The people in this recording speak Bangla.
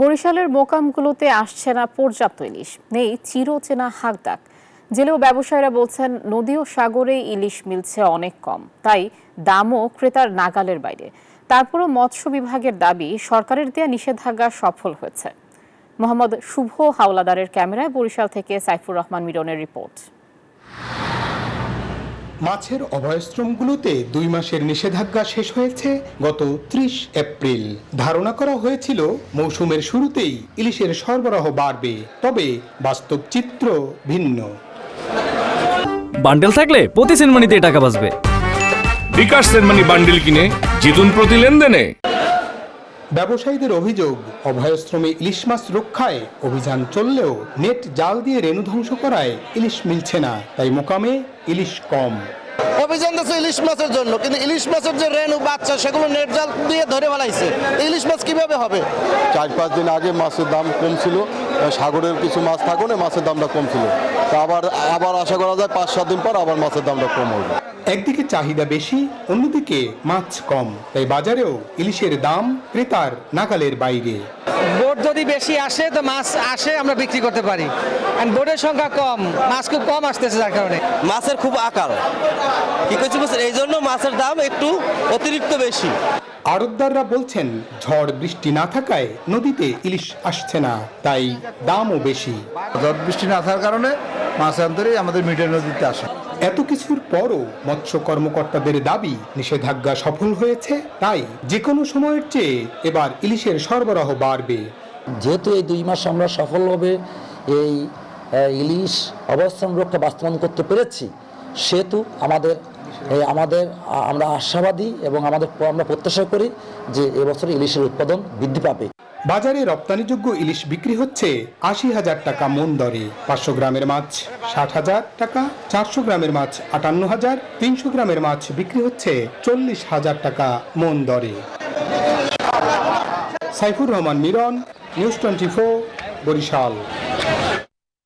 বরিশালের মোকামগুলোতে আসছে না পর্যাপ্ত ইলিশ, নেই চিরচেনা হাকডাক। জেলে ও ব্যবসায়ীরা বলছেন নদী ও সাগরে ইলিশ মিলছে অনেক কম, তাই দামও ক্রেতার নাগালের বাইরে। তারপরও মৎস্য বিভাগের দাবি সরকারের দেয়া নিষেধাজ্ঞা সফল হয়েছে। মোহাম্মদ শুভ হাওলাদারের ক্যামেরায় বরিশাল থেকে সাইফুর রহমান মিরনের রিপোর্ট। মাছের অভয়াশ্রমগুলোতে 2 মাসের নিষেধাজ্ঞা শেষ হয়েছে গত 30 এপ্রিল। ধারণা করা হয়েছিল মৌসুমের শুরুতেই ইলিশের সরবরাহ বাড়বে, তবে বাস্তব চিত্র ভিন্ন। বান্ডেল থাকলে প্রতি সেনমানিতে টাকা বাঁচবে। বিকাশ সেনমানি বান্ডেল কিনে জিতুন প্রতি লেনদেনে। ব্যবসায়ীদের অভিযোগ, অভয়াশ্রমে ইলিশ মাছ রক্ষায় অভিযান চললেও নেট জাল দিয়ে রেণু ধ্বংস করায় ইলিশ মিলছে না, তাই মোকামে ইলিশ কম। অভিযান আছে ইলিশ মাছের জন্য, কিন্তু ইলিশ মাছের যে রেণু বাচ্চা সেগুলো নেট জাল দিয়ে ধরে ফেলাইছে। ইলিশ মাছ কিভাবে হবে? 4-5 দিন আগে মাছের দাম কম ছিল, সাগরের কিছু মাছ থাকলে মাছের দামটা কম ছিল। তা আবার আশা করা যায় 5-7 দিন পর আবার মাছের দামটা কম হবে। একদিকে চাহিদা বেশি, অন্যদিকে মাছ কম, তাই বাজারেও ইলিশের দাম ক্রেতার নাগালের বাইরে। বোট যদি বেশি আসে তো মাছ আসে, আমরা বিক্রি করতে পারি। বোটের সংখ্যা কম, মাছ খুব কম আসতেছে, যার কারণে মাছের খুব আকার কি করছি এই জন্য মাছের দাম একটু অতিরিক্ত বেশি। আড়তদাররা বলছেন ঝড় বৃষ্টি না থাকায় নদীতে ইলিশ আসছে না, তাই দামও বেশি। ঝড় বৃষ্টি না থাকার কারণে মাছ আন্তরেই আমাদের মিটের নদীতে আসে। এত কিছুর পরও মৎস্য কর্মকর্তাদের দাবি নিষেধাজ্ঞা সফল হয়েছে, তাই যে কোনো সময়ের চেয়ে এবার ইলিশের সরবরাহ বাড়বে। যেহেতু এই 2 মাস আমরা সফলভাবে এই ইলিশ অবস্থান রক্ষা বাস্তবায়ন করতে পেরেছি, সেহেতু আমরা আশাবাদী এবং আমরা প্রত্যাশা করি যে এবছর ইলিশের উৎপাদন বৃদ্ধি পাবে। বাজারে রপ্তানিযোগ্য ইলিশ বিক্রি হচ্ছে 80,000 টাকা মন দরে। 500 গ্রামের মাছ 60,000 টাকা, 400 গ্রামের মাছ 58,000, 300 গ্রামের মাছ বিক্রি হচ্ছে 40,000 টাকা মন দরে। সাইফুর রহমান মিরন, নিউজ 24, বরিশাল।